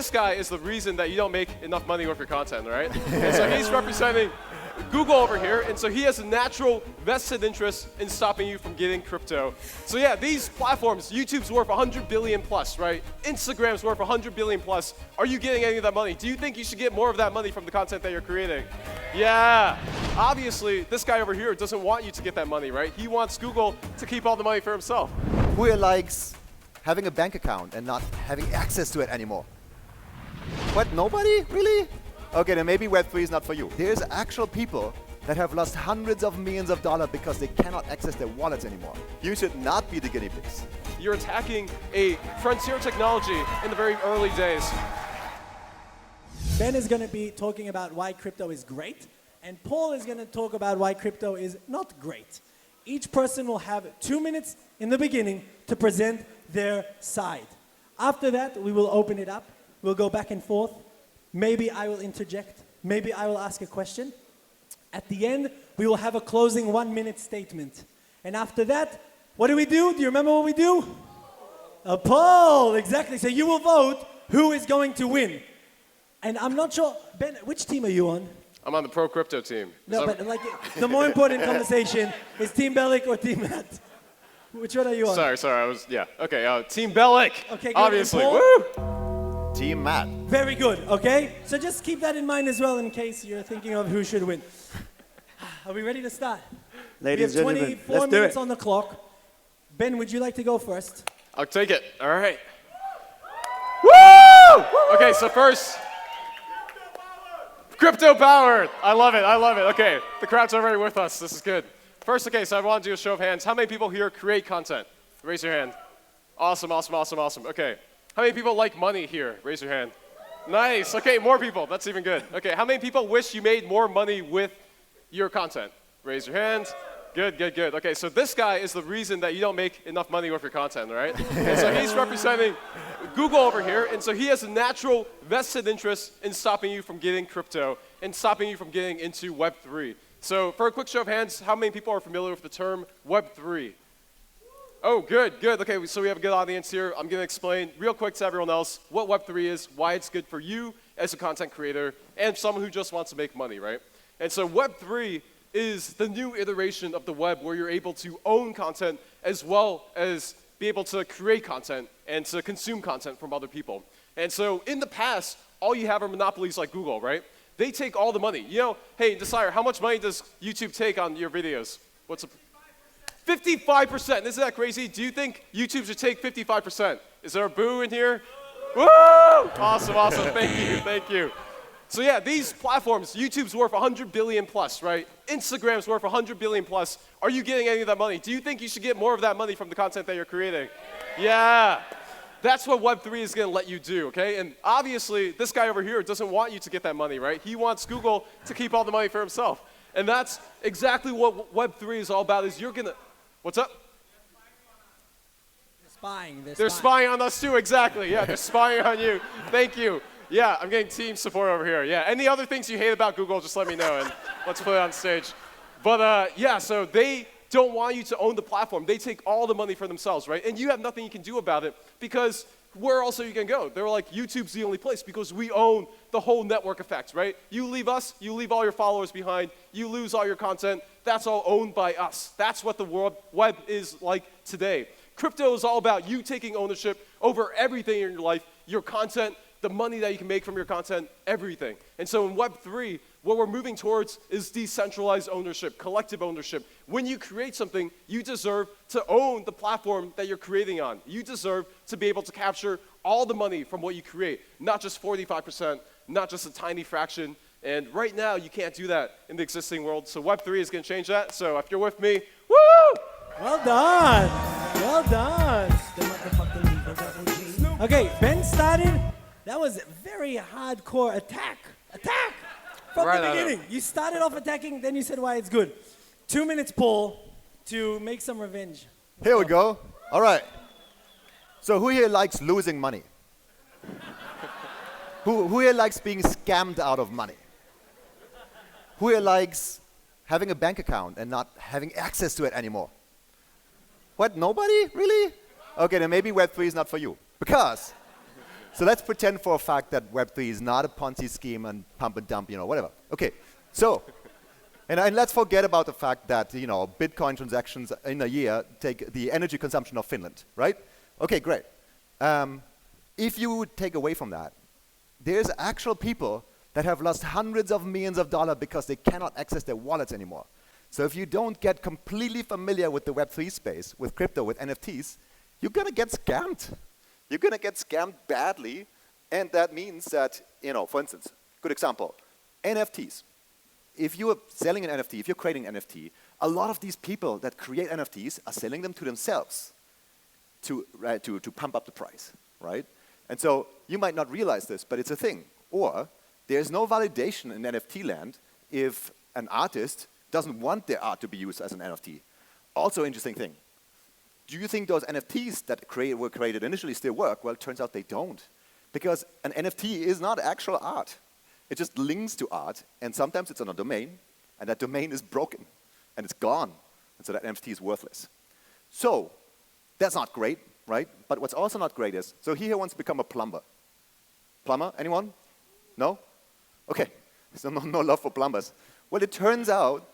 this guy is the reason that you don't make enough money with your content, right? And so he's representing Google over here, and so he has a natural vested interest in stopping you from getting crypto. So yeah, these platforms, YouTube's worth 100 billion plus, right? Instagram's worth 100 billion plus. Are you getting any of that money? Do you think you should get more of that money from the content that you're creating? Yeah. Obviously, this guy over here doesn't want you to get that money, right? He wants Google to keep all the money for himself. Who here likes having a bank account and not having access to it anymore? What, nobody? Really? Okay, then maybe Web3 is not for you. There's actual people that have lost hundreds of millions of dollars because they cannot access their wallets anymore. You should not be the guinea pigs. You're attacking a frontier technology in the very early days. Ben is going to be talking about why crypto is great, and Paul is going to talk about why crypto is not great. Each person will have 2 minutes in the beginning to present their side. After that, we will open it up. We'll go back and forth. Maybe I will interject. Maybe I will ask a question. At the end, we will have a closing 1 minute statement. And after that, what do? Do you remember what we do? A poll, exactly. So you will vote who is going to win. And I'm not sure, Ben, which team are you on? I'm on the pro crypto team. No, but like the more important conversation is Team Bellic or Team Matt? Which one are you on? Sorry, okay, Team Bellic, okay, good. obviously, woo! Team Matt. Very good, okay? So just keep that in mind as well in case you're thinking of who should win. Are we ready to start? Ladies and gentlemen, gentlemen, we have 24 let's do minutes it. on the clock. Ben, would you like to go first? I'll take it, all right. Woo! Okay, so first, crypto powered. I love it. Okay, the crowd's already with us. This is good. First, okay, so I want to do a show of hands. How many people here create content? Raise your hand. Awesome. Okay. How many people like money here? Raise your hand. Nice. Okay, more people. That's even good. Okay, how many people wish you made more money with your content? Raise your hand. Good. Okay, so this guy is the reason that you don't make enough money with your content, right? And so he's representing Google over here, and so he has a natural vested interest in stopping you from getting crypto and stopping you from getting into Web3. So for a quick show of hands, how many people are familiar with the term Web3? Oh, good. Okay, so we have a good audience here. I'm going to explain real quick to everyone else what Web3 is, why it's good for you as a content creator, and someone who just wants to make money, right? And so Web3 is the new iteration of the web where you're able to own content as well as be able to create content and to consume content from other people. And so in the past, all you have are monopolies like Google, right? They take all the money. You know, hey, Desire, how much money does YouTube take on your videos? What's 55%. Isn't that crazy? Do you think YouTube should take 55%? Is there a boo in here? Woo! Awesome. Thank you. So yeah, these platforms, YouTube's worth 100 billion plus, right? Instagram's worth 100 billion plus. Are you getting any of that money? Do you think you should get more of that money from the content that you're creating? Yeah. That's what Web3 is going to let you do, okay? And obviously, this guy over here doesn't want you to get that money, right? He wants Google to keep all the money for himself. And that's exactly what Web3 is all about, is you're going to... What's up? They're spying on us too, exactly. Yeah, they're spying on you. Thank you. Yeah, I'm getting team support over here. Yeah, any other things you hate about Google, just let me know, and let's put it on stage. But yeah, so they don't want you to own the platform. They take all the money for themselves, right? And you have nothing you can do about it because where else are you going to go? They were like, YouTube's the only place because we own the whole network effect, right? You leave us, you leave all your followers behind, you lose all your content. That's all owned by us. That's what the web is like today. Crypto is all about you taking ownership over everything in your life, your content, the money that you can make from your content, everything. And so in Web3, what we're moving towards is decentralized ownership, collective ownership. When you create something, you deserve to own the platform that you're creating on. You deserve to be able to capture all the money from what you create, not just 45%, not just a tiny fraction. And right now, you can't do that in the existing world. So Web3 is going to change that. So if you're with me, woo! Well done. Okay, Ben started. That was a very hardcore attack from the beginning. You started off attacking, then you said why it's good. 2 minutes, Paul, to make some revenge. Here we go. All right. So who here likes losing money? who here likes being scammed out of money? Who here likes having a bank account and not having access to it anymore? What, nobody? Really? Okay, then maybe Web3 is not for you. Because So let's pretend for a fact that Web3 is not a Ponzi scheme and pump and dump, whatever. Okay, so, and let's forget about the fact that, Bitcoin transactions in a year take the energy consumption of Finland, right? Okay, great. If you would take away from that, there's actual people that have lost hundreds of millions of dollars because they cannot access their wallets anymore. So if you don't get completely familiar with the Web3 space, with crypto, with NFTs, you're going to get scammed. You're going to get scammed badly, and that means that, for instance, good example, NFTs. If you are selling an NFT, if you're creating an NFT, a lot of these people that create NFTs are selling them to themselves to pump up the price, right? And so you might not realize this, but it's a thing. Or there's no validation in NFT land if an artist doesn't want their art to be used as an NFT. Also interesting thing. Do you think those NFTs that were created initially still work? Well, it turns out they don't. Because an NFT is not actual art. It just links to art, and sometimes it's on a domain, and that domain is broken, and it's gone. And so that NFT is worthless. So that's not great, right? But what's also not great is, so he here wants to become a plumber. Plumber, anyone? No? Okay, so no love for plumbers. Well, it turns out,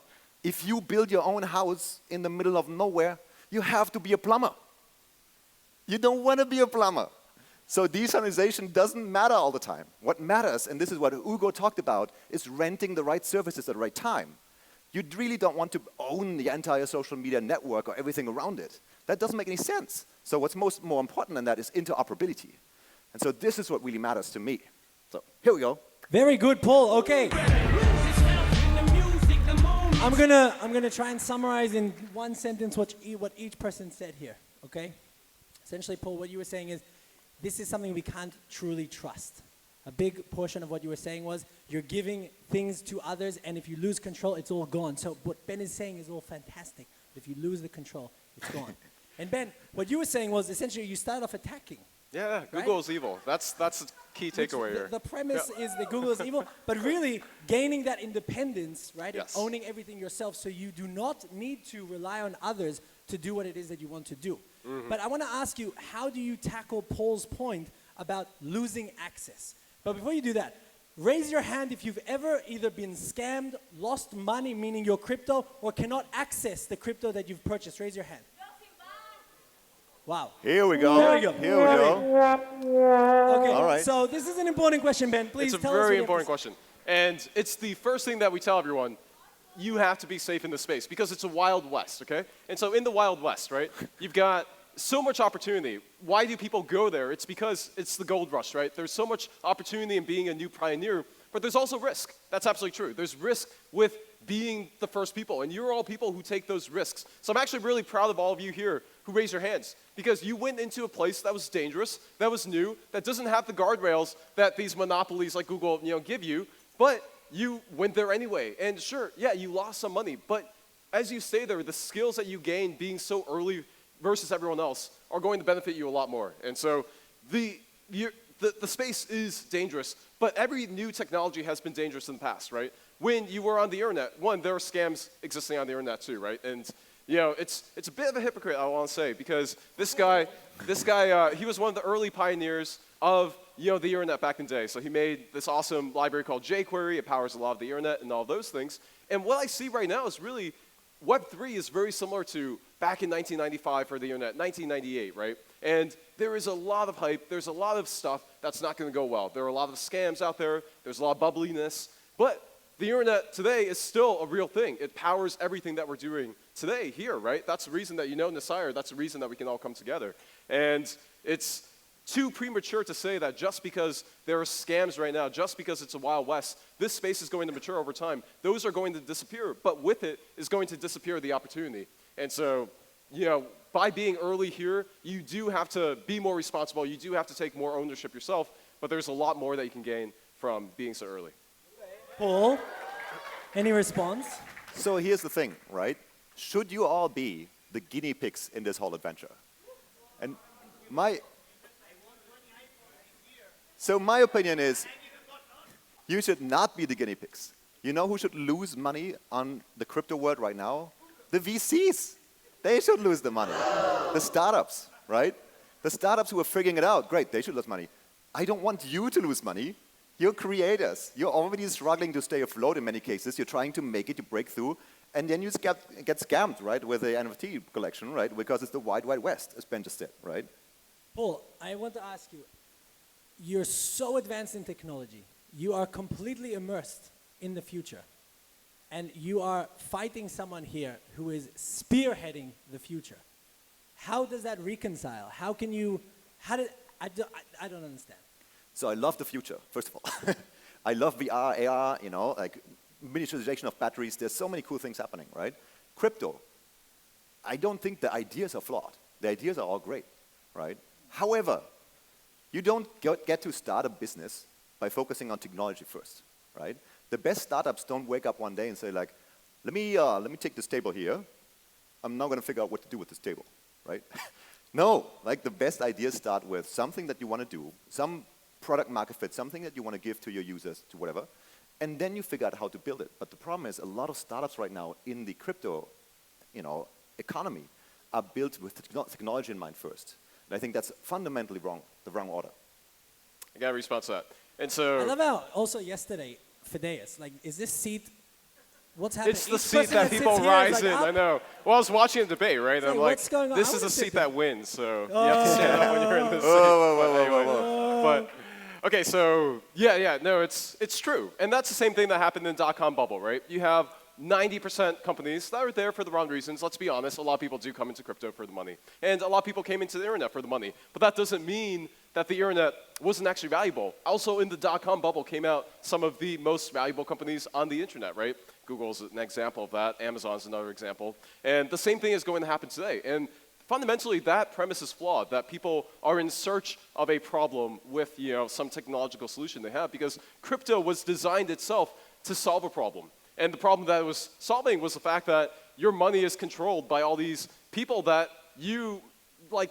if you build your own house in the middle of nowhere, you have to be a plumber. You don't want to be a plumber. So decentralization doesn't matter all the time. What matters, and this is what Ugo talked about, is renting the right services at the right time. You really don't want to own the entire social media network or everything around it. That doesn't make any sense. So what's more important than that is interoperability. And so this is what really matters to me. So here we go. Very good, Paul. Okay. I'm gonna try and summarize in one sentence what each person said here. Okay. Essentially, Paul, what you were saying is, this is something we can't truly trust. A big portion of what you were saying was you're giving things to others, and if you lose control, it's all gone. So what Ben is saying is all fantastic. But if you lose the control, it's gone. And Ben, what you were saying was essentially you start off attacking. Yeah, Google is evil. That's the key takeaway here. The premise is that Google is evil, but really gaining that independence, right? Yes. And owning everything yourself, so you do not need to rely on others to do what it is that you want to do. Mm-hmm. But I want to ask you, how do you tackle Paul's point about losing access? But before you do that, raise your hand if you've ever either been scammed, lost money, meaning your crypto, or cannot access the crypto that you've purchased. Raise your hand. Wow. Here we go. There we go. Here we go. Okay. All right. So this is an important question, Ben. Please tell us. It's a very important question. And it's the first thing that we tell everyone. You have to be safe in this space because it's a Wild West, okay? And so in the Wild West, right, you've got so much opportunity. Why do people go there? It's because it's the gold rush, right? There's so much opportunity in being a new pioneer, but there's also risk. That's absolutely true. There's risk with being the first people, and you're all people who take those risks. So I'm actually really proud of all of you here who raised your hands because you went into a place that was dangerous, that was new, that doesn't have the guardrails that these monopolies like Google, give you, but you went there anyway. And sure, yeah, you lost some money, but as you stay there, the skills that you gain being so early versus everyone else are going to benefit you a lot more. And so the space is dangerous, but every new technology has been dangerous in the past, right? When you were on the internet, there are scams existing on the internet too, right? And it's a bit of a hypocrite, I want to say, because this guy, he was one of the early pioneers of the internet back in the day. So he made this awesome library called jQuery. It powers a lot of the internet and all those things. And what I see right now is really Web3 is very similar to back in 1995 for the internet, 1998, right? And there is a lot of hype. There's a lot of stuff that's not going to go well. There are a lot of scams out there. There's a lot of bubbliness. But the internet today is still a real thing. It powers everything that we're doing today here, right? That's the reason that Nasir, that's the reason that we can all come together. And it's too premature to say that just because there are scams right now, just because it's a Wild West, this space is going to mature over time. Those are going to disappear, but with it is going to disappear the opportunity. And so, by being early here, you do have to be more responsible. You do have to take more ownership yourself, but there's a lot more that you can gain from being so early. Paul, any response? So here's the thing, right? Should you all be the guinea pigs in this whole adventure? And my opinion is you should not be the guinea pigs. You know who should lose money on the crypto world right now? The VCs. They should lose the money. The startups, right? The startups who are figuring it out, great, they should lose money. I don't want you to lose money. You're creators. You're already struggling to stay afloat in many cases. You're trying to make it, you break through, and then you just get scammed, right, with the NFT collection, right, because it's the Wild Wild West, as Ben just said, right? Paul, I want to ask you, you're so advanced in technology. You are completely immersed in the future. And you are fighting someone here who is spearheading the future. How does that reconcile? How can you, I don't understand. So I love the future, first of all. I love VR, AR, like miniaturization of batteries. There's so many cool things happening, right? Crypto, I don't think the ideas are flawed. The ideas are all great, right? However, you don't get to start a business by focusing on technology first, right? The best startups don't wake up one day and say like, let me take this table here. I'm now going to figure out what to do with this table, right? No, like the best ideas start with something that you want to do, some product market fit, something that you want to give to your users, to whatever, and then you figure out how to build it. But the problem is a lot of startups right now in the crypto, economy are built with technology in mind first. And I think that's fundamentally wrong, the wrong order. I got a response to that. And so I love how also yesterday, Fideas, like, is this seat, what's happening? it's the seat that people rise in. I know. Well, I was watching the debate, right? And I'm like, what's going on? this I is a wanna sit seat there. that wins. So you have to stand up when you're in this seat. Whoa. But okay, so no, it's true, and that's the same thing that happened in the dot-com bubble, right? You have 90% companies that are there for the wrong reasons. Let's be honest, a lot of people do come into crypto for the money, and a lot of people came into the internet for the money. But that doesn't mean that the internet wasn't actually valuable. Also, in the dot-com bubble came out some of the most valuable companies on the internet, right? Google's an example of that. Amazon's another example, and the same thing is going to happen today. And fundamentally, that premise is flawed, that people are in search of a problem with some technological solution they have, because crypto was designed itself to solve a problem. And the problem that it was solving was the fact that your money is controlled by all these people that you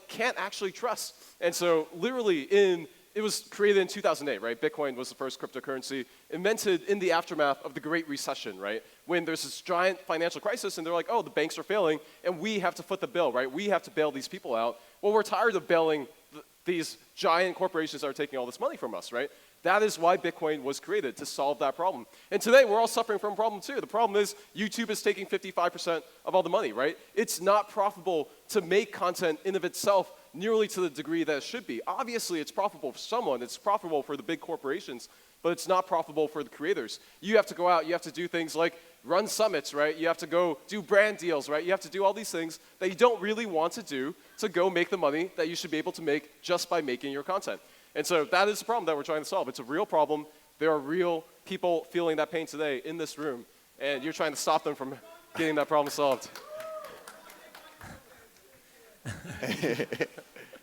can't actually trust. And so literally it was created in 2008, right? Bitcoin was the first cryptocurrency invented in the aftermath of the Great Recession, right? When there's this giant financial crisis and they're like, oh, the banks are failing and we have to foot the bill, right? We have to bail these people out. Well, we're tired of bailing these giant corporations that are taking all this money from us, right? That is why Bitcoin was created, to solve that problem. And today, we're all suffering from a problem too. The problem is YouTube is taking 55% of all the money, right? It's not profitable to make content in of itself nearly to the degree that it should be. Obviously, it's profitable for someone. It's profitable for the big corporations, but it's not profitable for the creators. You have to go out, you have to do things like run summits, right? You have to go do brand deals, right? You have to do all these things that you don't really want to do to go make the money that you should be able to make just by making your content. And so that is the problem that we're trying to solve. It's a real problem. There are real people feeling that pain today in this room, and you're trying to stop them from getting that problem solved.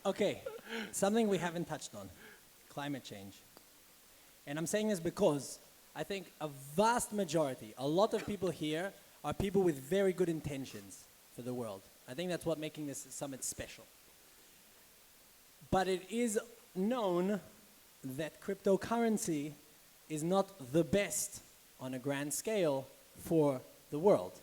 Okay, something we haven't touched on, climate change. And I'm saying this because I think a vast majority, a lot of people here are people with very good intentions for the world. I think that's what making this summit special. But it is known that cryptocurrency is not the best on a grand scale for the world.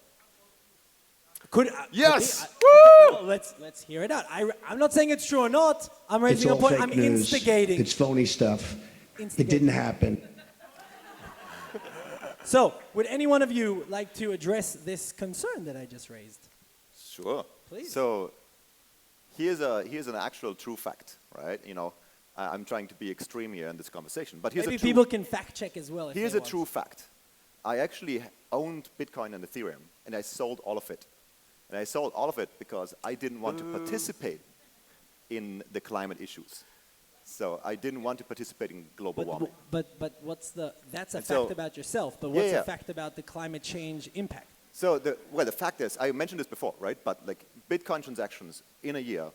Yes! Well, let's hear it out. I'm not saying it's true or not. I'm raising a point. I'm news. Instigating. It's phony stuff. It didn't happen. So, would any one of you like to address this concern that I just raised? Sure. Please. So here's an actual true fact, right? I'm trying to be extreme here in this conversation, but here's Maybe a true, people can fact check as well. If here's they a want. true fact. I actually owned Bitcoin and Ethereum, and I sold all of it. And I sold all of it because I didn't want to participate in the climate issues. So I didn't want to participate in global warming. But that's a And fact so- about yourself, but what's Yeah. a fact about the climate change impact? So the fact is, I mentioned this before, right? But like Bitcoin transactions in a year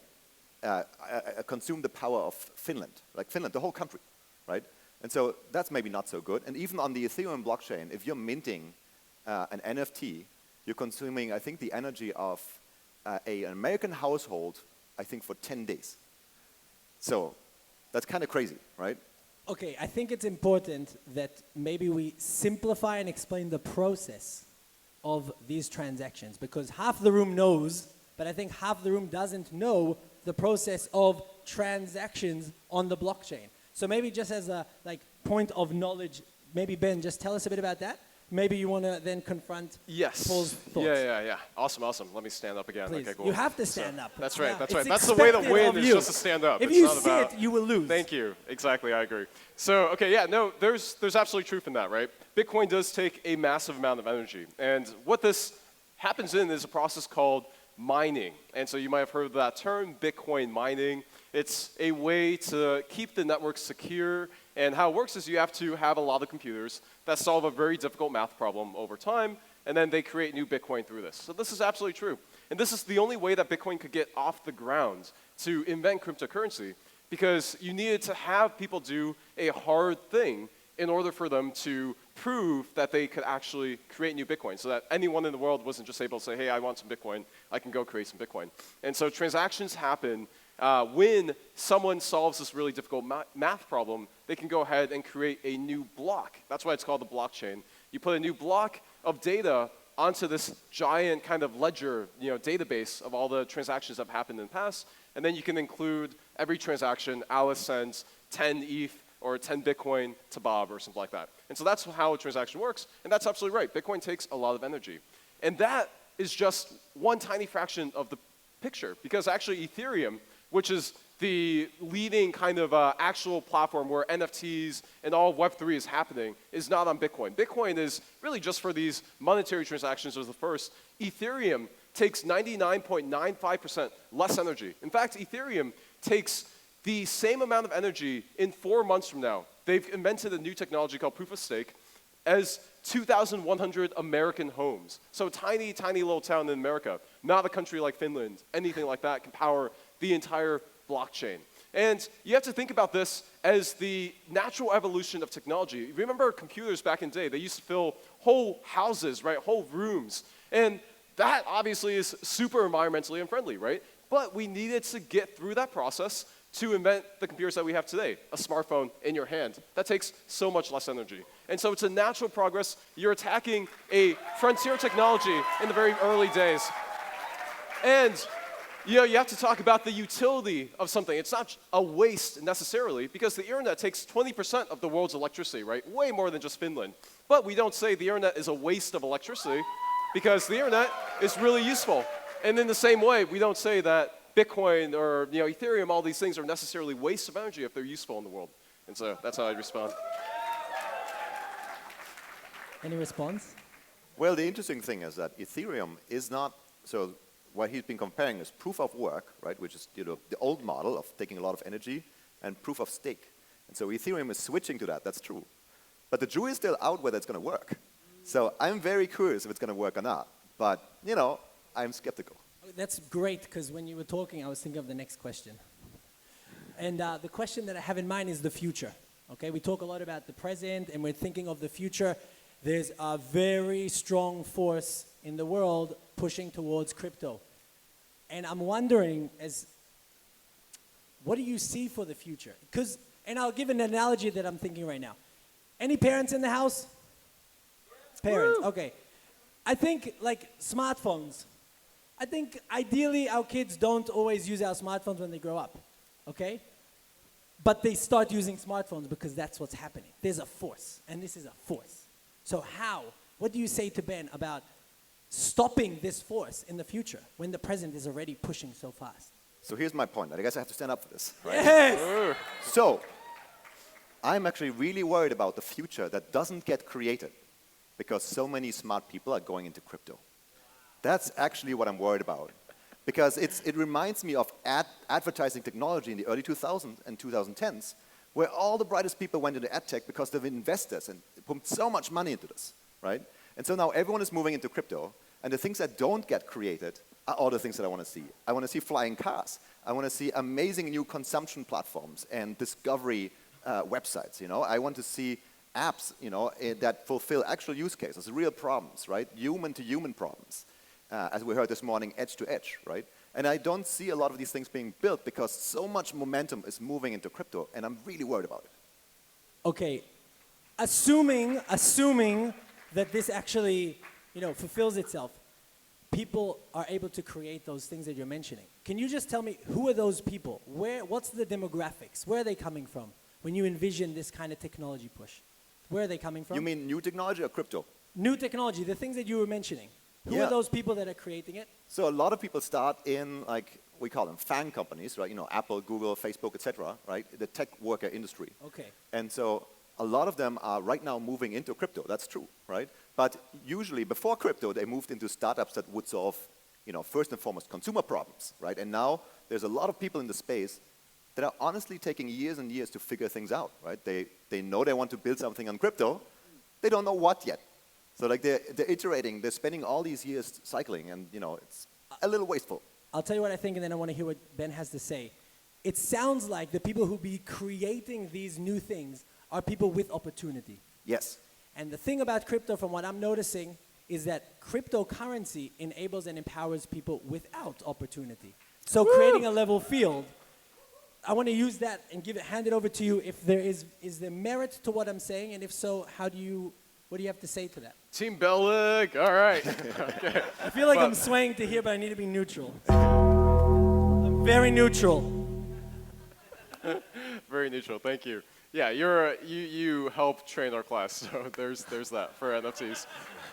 consume the power of Finland, the whole country, right? And so that's maybe not so good. And even on the Ethereum blockchain, if you're minting an NFT, you're consuming, I think, the energy of an American household, I think, for 10 days. So that's kind of crazy, right? Okay, I think it's important that maybe we simplify and explain the process of these transactions, because half the room knows, but I think half the room doesn't know the process of transactions on the blockchain. So maybe just as a point of knowledge, maybe Ben, just tell us a bit about that. Maybe you want to then confront Yes. Paul's thoughts. Yeah. Awesome. Let me stand up again. Please. Okay, cool. You have to stand up. That's right. Yeah. That's It's right. That's the way to expected win of is you. just to stand up. If It's you not about, sit, you will lose. Thank you. Exactly. I agree. So, okay, yeah, no, there's absolutely truth in that, right? Bitcoin does take a massive amount of energy. And what this happens in is a process called mining. And so you might have heard of that term, Bitcoin mining. It's a way to keep the network secure. And how it works is you have to have a lot of computers that solve a very difficult math problem over time, and then they create new Bitcoin through this. So this is absolutely true. And this is the only way that Bitcoin could get off the ground to invent cryptocurrency, because you needed to have people do a hard thing in order for them to prove that they could actually create new Bitcoin, so that anyone in the world wasn't just able to say, hey, I want some Bitcoin, I can go create some Bitcoin. And so transactions happen when someone solves this really difficult math problem. They can go ahead and create a new block. That's why it's called the blockchain. You put a new block of data onto this giant kind of ledger, database of all the transactions that have happened in the past, and then you can include every transaction. Alice sends 10 ETH or 10 Bitcoin to Bob or something like that. And so that's how a transaction works, and that's absolutely right. Bitcoin takes a lot of energy. And that is just one tiny fraction of the picture, because actually Ethereum, which is the leading kind of actual platform where NFTs and all of Web3 is happening, is not on Bitcoin. Bitcoin is really just for these monetary transactions as the first. Ethereum takes 99.95% less energy. In fact, Ethereum takes the same amount of energy in 4 months from now. They've invented a new technology called proof of stake as 2,100 American homes. So a tiny, tiny little town in America, not a country like Finland, anything like that can power the entire blockchain. And you have to think about this as the natural evolution of technology. Remember computers back in the day, they used to fill whole houses, right, whole rooms. And that obviously is super environmentally unfriendly, right? But we needed to get through that process to invent the computers that we have today, a smartphone in your hand. That takes so much less energy. And so it's a natural progress. You're attacking a frontier technology in the very early days. And you have to talk about the utility of something. It's not a waste necessarily, because the internet takes 20% of the world's electricity, right? Way more than just Finland. But we don't say the internet is a waste of electricity, because the internet is really useful. And in the same way, we don't say that Bitcoin or Ethereum, all these things are necessarily wastes of energy if they're useful in the world. And so that's how I respond. Any response? Well, the interesting thing is that Ethereum is not, so what he's been comparing is proof of work, right, which is the old model of taking a lot of energy, and proof of stake. And so Ethereum is switching to that, that's true. But the jury is still out whether it's going to work. So I'm very curious if it's going to work or not. But, I'm skeptical. That's great, because when you were talking, I was thinking of the next question. And the question that I have in mind is the future. Okay, we talk a lot about the present, and we're thinking of the future. There's a very strong force in the world pushing towards crypto. And I'm wondering, what do you see for the future? And I'll give an analogy that I'm thinking right now. Any parents in the house? Parents, okay. I think like smartphones. I think ideally our kids don't always use our smartphones when they grow up, okay? But they start using smartphones because that's what's happening. There's a force, and this is a force. So what do you say to Ben about stopping this force in the future when the present is already pushing so fast? So here's my point. I guess I have to stand up for this, right? Yes! So I'm actually really worried about the future that doesn't get created because so many smart people are going into crypto. That's actually what I'm worried about. Because it reminds me of advertising technology in the early 2000s and 2010s, where all the brightest people went into ad tech because they've investors and pumped so much money into this, right? And so now everyone is moving into crypto, and the things that don't get created are all the things that I want to see. I want to see flying cars. I want to see amazing new consumption platforms and discovery websites, I want to see apps, that fulfill actual use cases, real problems, right? Human-to-human problems. As we heard this morning, edge to edge, right? And I don't see a lot of these things being built because so much momentum is moving into crypto, and I'm really worried about it. Okay, assuming that this actually, fulfills itself, people are able to create those things that you're mentioning. Can you just tell me who are those people? What's the demographics? Where are they coming from? when you envision this kind of technology push? Where are they coming from? You mean new technology or crypto? New technology, the things that you were mentioning. Who Yeah. are those people that are creating it? So a lot of people start in, like, we call them FANG companies, right? You know, Apple, Google, Facebook, etc., right? The tech worker industry. Okay. And so a lot of them are right now moving into crypto. That's true, right? But usually before crypto, they moved into startups that would solve, you know, first and foremost, consumer problems, right? And now there's a lot of people in the space that are honestly taking years and years to figure things out, right? They know they want to build something on crypto. They don't know what yet. So like they're iterating, they're spending all these years cycling, and you know, it's a little wasteful. I'll tell you what I think, and then I want to hear what Ben has to say. It sounds like the people who be creating these new things are people with opportunity. Yes. And the thing about crypto, from what I'm noticing, is that cryptocurrency enables and empowers people without opportunity. So creating a level field, I want to use that and hand it over to you. If there is there merit to what I'm saying, and if so, what do you have to say to that? Team Bellic, all right. Okay. I feel like I'm swaying to here, but I need to be neutral. I'm very neutral. Very neutral, thank you. Yeah, you help train our class, so there's that for NFTs.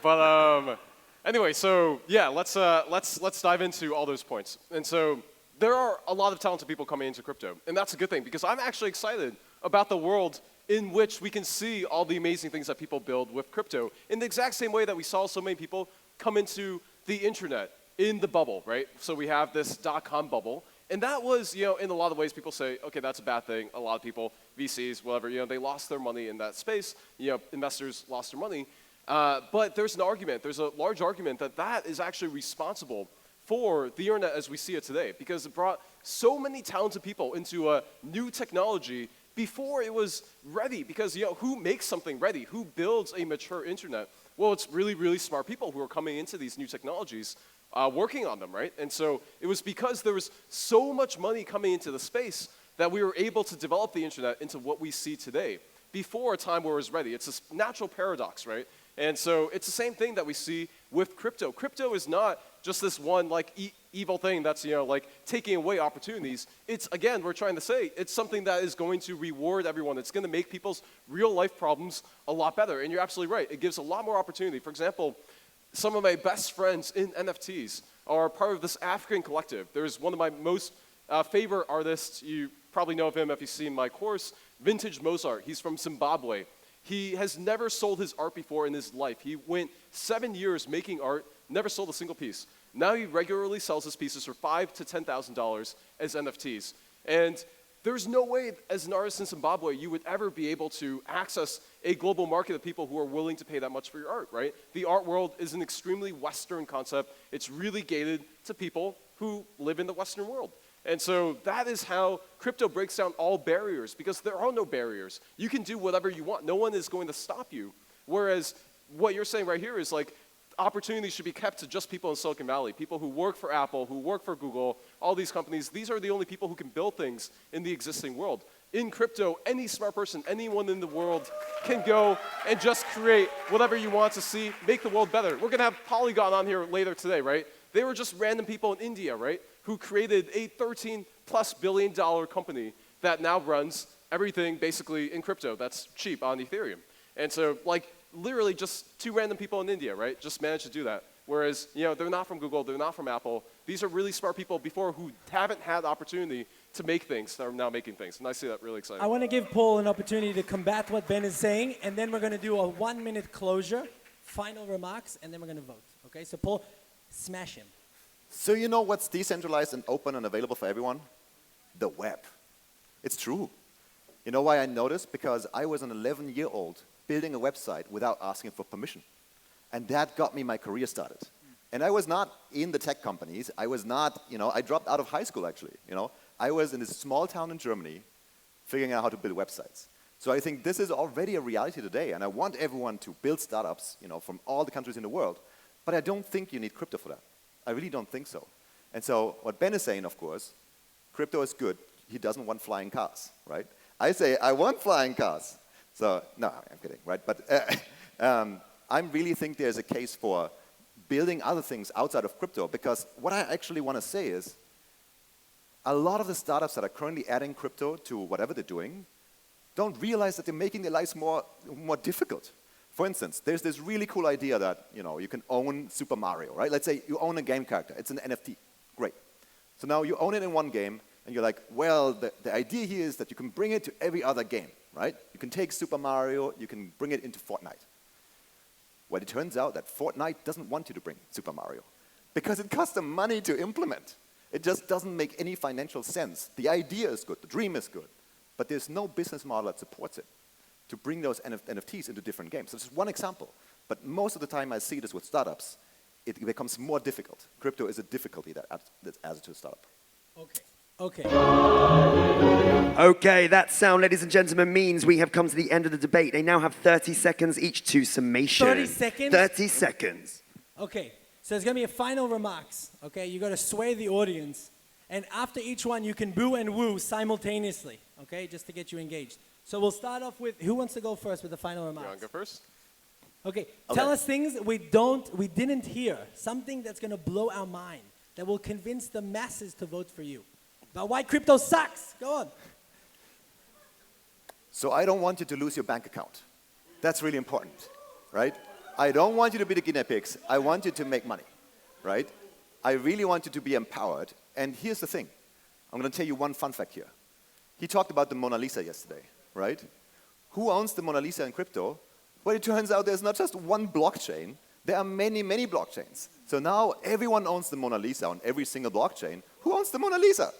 But anyway, so yeah, let's dive into all those points. And so there are a lot of talented people coming into crypto, and that's a good thing because I'm actually excited about the world in which we can see all the amazing things that people build with crypto in the exact same way that we saw so many people come into the internet in the bubble, right? So we have this .com bubble, and that was, you know, in a lot of ways people say, okay, that's a bad thing. A lot of people, VCs, whatever, you know, they lost their money in that space. You know, investors lost their money. But there's a large argument that that is actually responsible for the internet as we see it today, because it brought so many talented people into a new technology before it was ready. Because, you know, who makes something ready? Who builds a mature internet? Well, it's really, really smart people who are coming into these new technologies, working on them, right? And so it was because there was so much money coming into the space that we were able to develop the internet into what we see today before a time where it was ready. It's this natural paradox, right? And so it's the same thing that we see with crypto. Crypto is not just this one like evil thing that's, you know, like taking away opportunities. It's, again, we're trying to say it's something that is going to reward everyone. It's going to make people's real life problems a lot better. And you're absolutely right. It gives a lot more opportunity. For example, some of my best friends in NFTs are part of this African collective. There's one of my most favorite artists. You probably know of him if you've seen my course, Vintage Mozart. He's from Zimbabwe. He has never sold his art before in his life. He went 7 years making art, never sold a single piece. Now he regularly sells his pieces for $5,000 to $10,000 as NFTs. And there's no way, as an artist in Zimbabwe, you would ever be able to access a global market of people who are willing to pay that much for your art, right? The art world is an extremely Western concept. It's really gated to people who live in the Western world. And so that is how crypto breaks down all barriers, because there are no barriers. You can do whatever you want. No one is going to stop you. Whereas what you're saying right here is like opportunities should be kept to just people in Silicon Valley, people who work for Apple, who work for Google, all these companies. These are the only people who can build things in the existing world. In crypto, any smart person, anyone in the world can go and just create whatever you want to see, make the world better. We're going to have Polygon on here later today, right? They were just random people in India, right, who created a $13+ billion company that now runs everything basically in crypto that's cheap on Ethereum. And so, like, literally just two random people in India, right, just managed to do that. Whereas, you know, they're not from Google, they're not from Apple. These are really smart people before who haven't had the opportunity to make things, that are now making things. And I see that really exciting. I want to give Paul an opportunity to combat what Ben is saying, and then we're going to do a 1-minute closure, final remarks, and then we're going to vote. Okay, so Paul, smash him. So you know what's decentralized and open and available for everyone? The web. It's true. You know why I noticed? Because I was an 11-year-old building a website without asking for permission. And that got me my career started. And I was not in the tech companies. I was not, you know, I dropped out of high school actually, you know. I was in this small town in Germany figuring out how to build websites. So I think this is already a reality today, and I want everyone to build startups, you know, from all the countries in the world. But I don't think you need crypto for that. I really don't think so. And so what Ben is saying, of course, crypto is good. He doesn't want flying cars, right? I say, I want flying cars. So, no, I'm kidding, right? But I really think there's a case for building other things outside of crypto, because what I actually want to say is a lot of the startups that are currently adding crypto to whatever they're doing don't realize that they're making their lives more difficult. For instance, there's this really cool idea that you can own Super Mario, right? Let's say you own a game character. It's an NFT. Great. So now you own it in one game, and you're like, well, the idea here is that you can bring it to every other game, right? You can take Super Mario, you can bring it into Fortnite. Well, it turns out that Fortnite doesn't want you to bring Super Mario because it costs them money to implement. It just doesn't make any financial sense. The idea is good, the dream is good, but there's no business model that supports it to bring those NFTs into different games. So this is one example, but most of the time I see this with startups. It becomes more difficult. Crypto is a difficulty that adds to a startup. Okay. Okay, that sound, ladies and gentlemen, means we have come to the end of the debate. They now have 30 seconds each to summation. 30 seconds? 30 seconds. Okay, so there's going to be a final remarks. Okay, you got to sway the audience. And after each one, you can boo and woo simultaneously. Okay, just to get you engaged. So we'll start off with, who wants to go first with the final remarks? You want to go first? Okay, tell us things we didn't hear. Something that's going to blow our mind. That will convince the masses to vote for you. About why crypto sucks. Go on. So I don't want you to lose your bank account. That's really important, right? I don't want you to be the guinea pigs. I want you to make money, right? I really want you to be empowered. And here's the thing. I'm going to tell you one fun fact here. He talked about the Mona Lisa yesterday, right? Who owns the Mona Lisa in crypto? Well, it turns out there's not just one blockchain. There are many, many blockchains. So now everyone owns the Mona Lisa on every single blockchain. Who owns the Mona Lisa?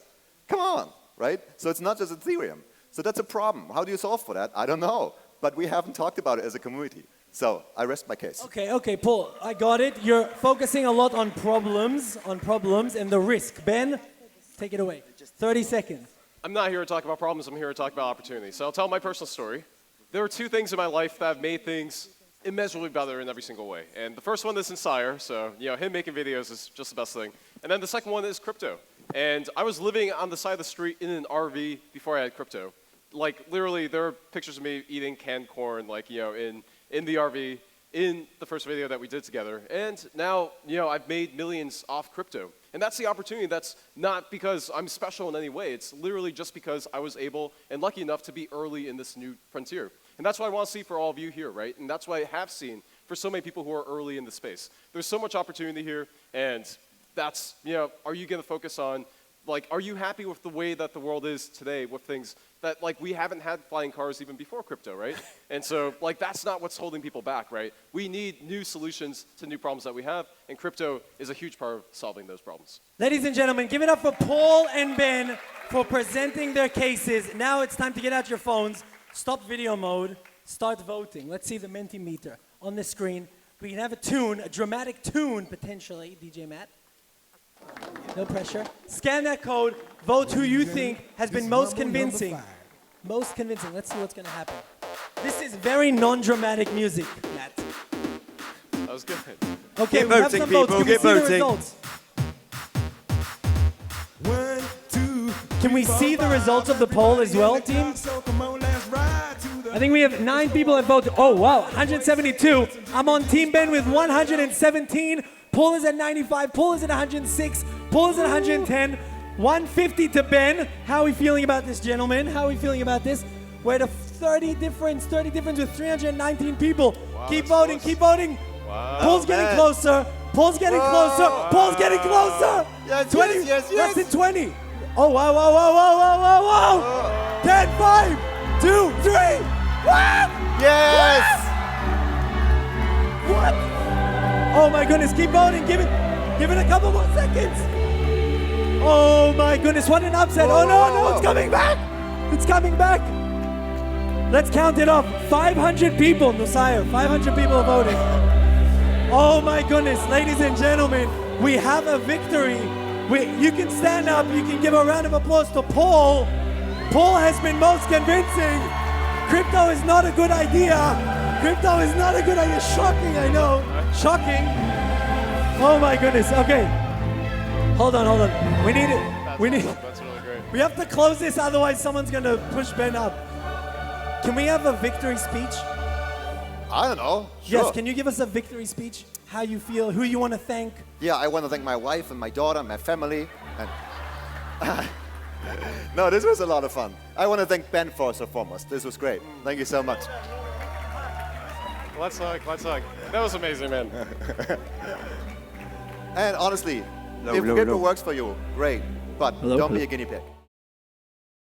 Come on, right? So it's not just Ethereum. So that's a problem. How do you solve for that? I don't know. But we haven't talked about it as a community. So I rest my case. Okay, Paul, I got it. You're focusing a lot on problems and the risk. Ben, take it away. 30 seconds. I'm not here to talk about problems. I'm here to talk about opportunities. So I'll tell my personal story. There are two things in my life that have made things immeasurably better in every single way. And the first one is Sire. So him making videos is just the best thing. And then the second one is crypto. And I was living on the side of the street in an RV before I had crypto. Like, literally, there are pictures of me eating canned corn, like, in the RV, in the first video that we did together. And now, I've made millions off crypto. And that's the opportunity. That's not because I'm special in any way. It's literally just because I was able and lucky enough to be early in this new frontier. And that's what I want to see for all of you here, right? And that's what I have seen for so many people who are early in the space. There's so much opportunity here, and that's, are you going to focus on, are you happy with the way that the world is today with things that, we haven't had flying cars even before crypto, right? And so, that's not what's holding people back, right? We need new solutions to new problems that we have, and crypto is a huge part of solving those problems. Ladies and gentlemen, give it up for Paul and Ben for presenting their cases. Now it's time to get out your phones, stop video mode, start voting. Let's see the Mentimeter on the screen. We can have a dramatic tune, potentially, DJ Matt. No pressure. Scan that code. Vote who you think has been most convincing. Most convincing. Let's see what's going to happen. This is very non-dramatic music, Matt. That was good. Okay, Get we have voting, some votes. people. Can we Get see the voting. results? Can we see the results of the poll as well, team? I think we have 9 people that voted. Oh, wow, 172. I'm on Team Ben with 117. Paul is at 95. Paul is at 106. Paul is at 110. 150 to Ben. How are we feeling about this, gentlemen? How are we feeling about this? We're at a 30 difference with 319 people. Wow, keep voting, close. keep voting. Wow. Paul's getting closer. Paul's getting closer. Paul's getting closer. Yes, 20, yes. less than 20. Oh, wow. 10, 5, 2, 3. What? Yes! What? Oh my goodness, keep voting. Give it a couple more seconds. Oh my goodness, what an upset. Oh no, it's coming back. It's coming back. Let's count it off. 500 people, Nusire. 500 people are voting. Oh my goodness, ladies and gentlemen, we have a victory. You can stand up, you can give a round of applause to Paul. Paul has been most convincing. Crypto is not a good idea. Crypto is not a good idea. Shocking, I know. Shocking. Oh my goodness. Okay. Hold on. We need it. That's really great. We have to close this, otherwise someone's gonna push Ben up. Can we have a victory speech? I don't know. Sure. Yes, can you give us a victory speech? How you feel, who you want to thank? Yeah, I want to thank my wife and my daughter and my family. And No, this was a lot of fun. I want to thank Ben first and foremost. This was great. Thank you so much. Let's hug, let's hug. That was amazing, man. And honestly, Hello, if hello, Crypto hello. works for you, great. But Hello, don't hello. be a guinea pig.